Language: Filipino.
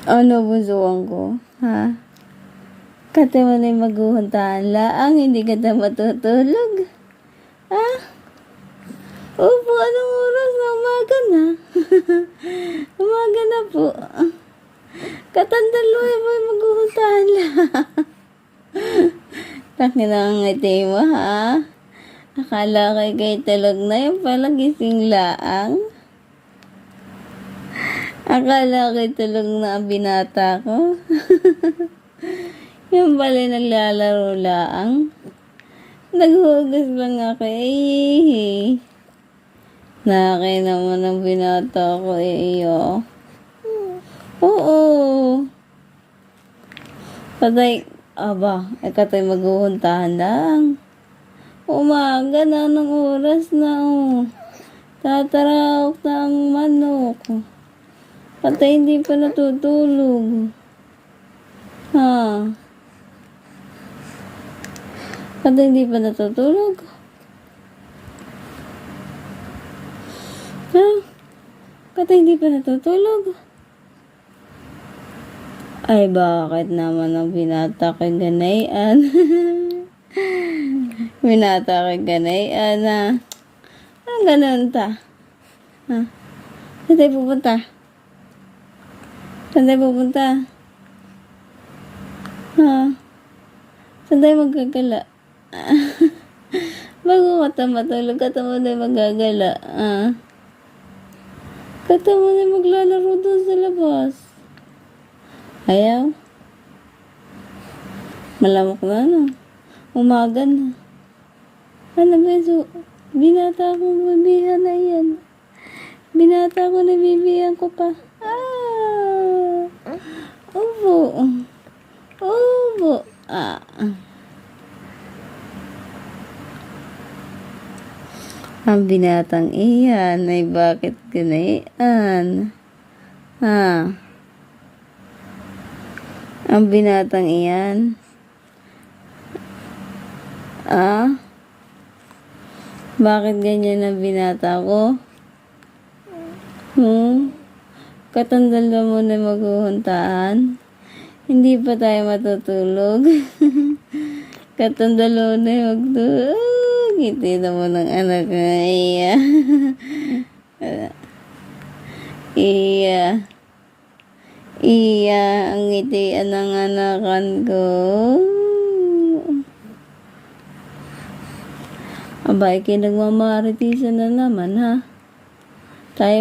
Ano, bunsuan ko? Ha? Kata mo na yung maguhuntahan laang, hindi ka na matutulog. Ha? Opo, anong oras na? Umaga na. Umaga na po. Katandalo mo yung maguhuntahan laang. Taki na ang ngiti mo, ha? Akala kay tulog na yung pala gising laang. Akala kay tulog na ang binata ko. Yung pala naglalaro laang. Naghugas lang ako eh. Nakakay naman ang binata ko eh iyo. Oo. Patay, aba, kato'y maghuhuntahan lang. Umaga na ng oras na oh. Tatarawak na ang manok. Patay hindi pa natutulog. Ha? Patay hindi pa natutulog. Ha? Patay hindi pa natutulog. Ay, bakit naman ang binata kay ganayan? Binata kay ganayan, ha? Ang ganun ta? Ha? Saan tayo pupunta? Saan tayo pupunta? Ha? Saan tayo magkagala? Bago ka matulog, kata mo na magagala. Kata mo na maglalaro doon sa labas. Ayaw? Malamok na, no? Umaga na. Ano ba so? Binata ko babihan na yan. Binata ko na bibihan ko pa. Opo. Opo. Ang binatang iyan ay bakit ganyan? Ha? Ang binatang iyan? Bakit ganyan ang binata ko? Katandala mo na maghuhuntaan? Hindi pa tayo matutulog? Katandala mo na magtulog? Ngiti na mo ng anak na iya. Iya, ang ngitian ng anakan ko. Abay, kinagmamaritisan na naman, ha? Tayo